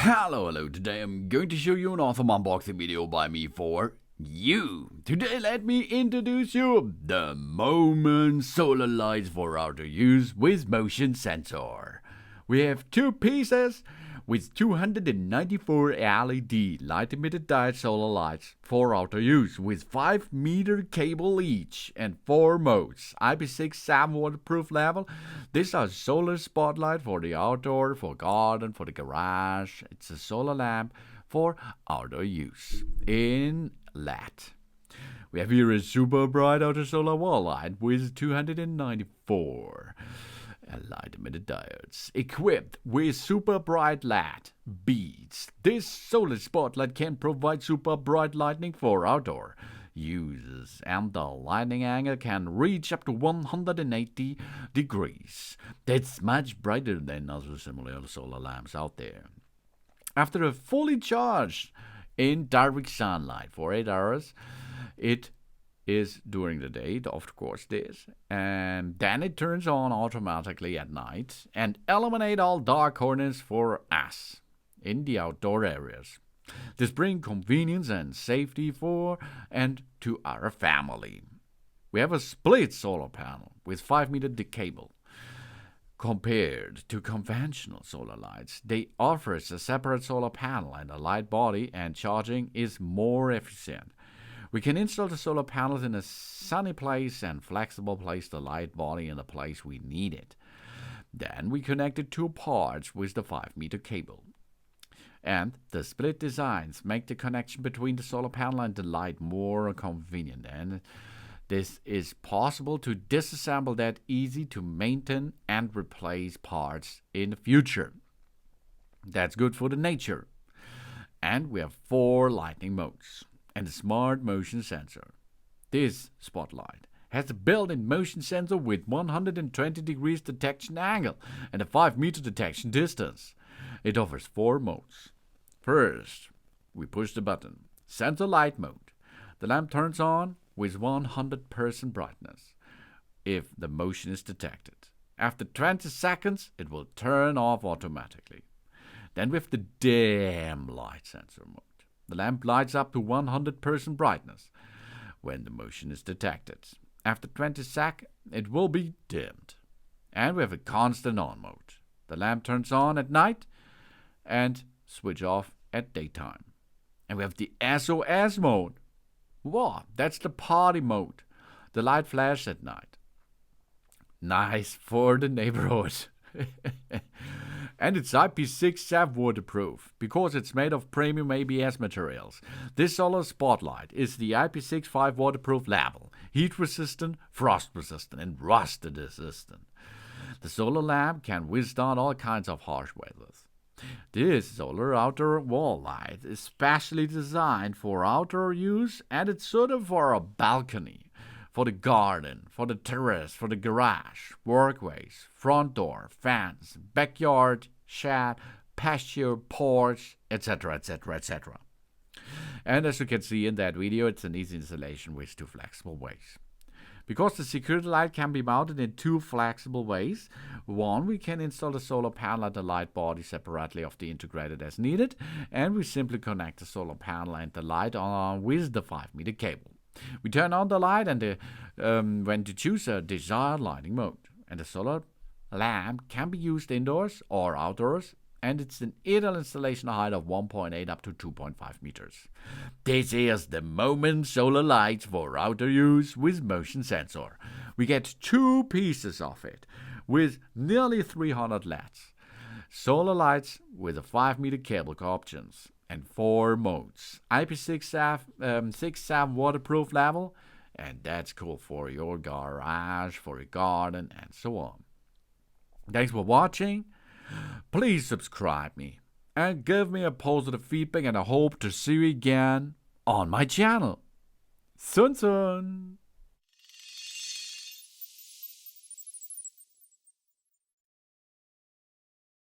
Hello, today I'm going to show you an awesome unboxing video by me for you. Today let me introduce you the Moman Solar Lights for outdoor use with motion sensor. We have two pieces with 294 LED light-emitted diode solar lights for outdoor use with 5-meter cable each and 4 modes. IP6 7 waterproof level. These are solar spotlight for the outdoor, for garden, for the garage. It's a solar lamp for outdoor use in LED. We have here a super bright outer solar wall light with 294 light-emitted diodes equipped with super bright LED beads. This solar spotlight can provide super bright lighting for outdoor uses, and the lighting angle can reach up to 180 degrees. That's much brighter than other similar solar lamps out there. After a fully charged in direct sunlight for 8 hours, it is during the day, of course this, and then it turns on automatically at night and eliminate all dark corners for us in the outdoor areas. This brings convenience and safety for and to our family. We have a split solar panel with 5-meter cable. Compared to conventional solar lights, they offer a separate solar panel and a light body, and charging is more efficient. We can install the solar panels in a sunny place and flexible place the light body in the place we need it. Then we connect the two parts with the 5-meter cable. And the split designs make the connection between the solar panel and the light more convenient, and this is possible to disassemble that easy to maintain and replace parts in the future. That's good for the nature. And we have 4 lighting modes and a smart motion sensor. This spotlight has a built-in motion sensor with 120 degrees detection angle and a 5-meter detection distance. It offers 4 modes. First, we push the button. Sensor light mode. The lamp turns on with 100% brightness if the motion is detected. After 20 seconds, it will turn off automatically. Then with the dim light sensor mode. The lamp lights up to 100% brightness when the motion is detected. After 20 seconds, it will be dimmed. And we have a constant on mode. The lamp turns on at night and switch off at daytime. And we have the SOS mode. Wow, that's the party mode. The light flashes at night. Nice for the neighborhood. And it's IP6 waterproof because it's made of premium ABS materials. This solar spotlight is the IP6 waterproof label, heat resistant, frost resistant, and rust resistant. The solar lamp can withstand all kinds of harsh weather. This solar outdoor wall light is specially designed for outdoor use, and it's suited for a balcony, for the garden, for the terrace, for the garage, workways, front door, fence, backyard, shed, pasture, porch, etc., etc., etc. And as you can see in that video, it's an easy installation with 2 flexible ways. Because the security light can be mounted in 2 flexible ways. One, we can install the solar panel and the light body separately of the integrated as needed, and we simply connect the solar panel and the light on with the 5-meter cable. We turn on the light and when to choose a desired lighting mode. And the solar lamp can be used indoors or outdoors, and it's an ideal installation height of 1.8 up to 2.5 meters. This is the Moman Solar Lights for outdoor use with motion sensor. We get 2 pieces of it with nearly 300 LEDs. Solar lights with a 5-meter cable options and 4 modes. IP6 waterproof level, and that's cool for your garage, for your garden, and so on. Thanks for watching. Please subscribe me and give me a positive feedback, and I hope to see you again on my channel. Soon.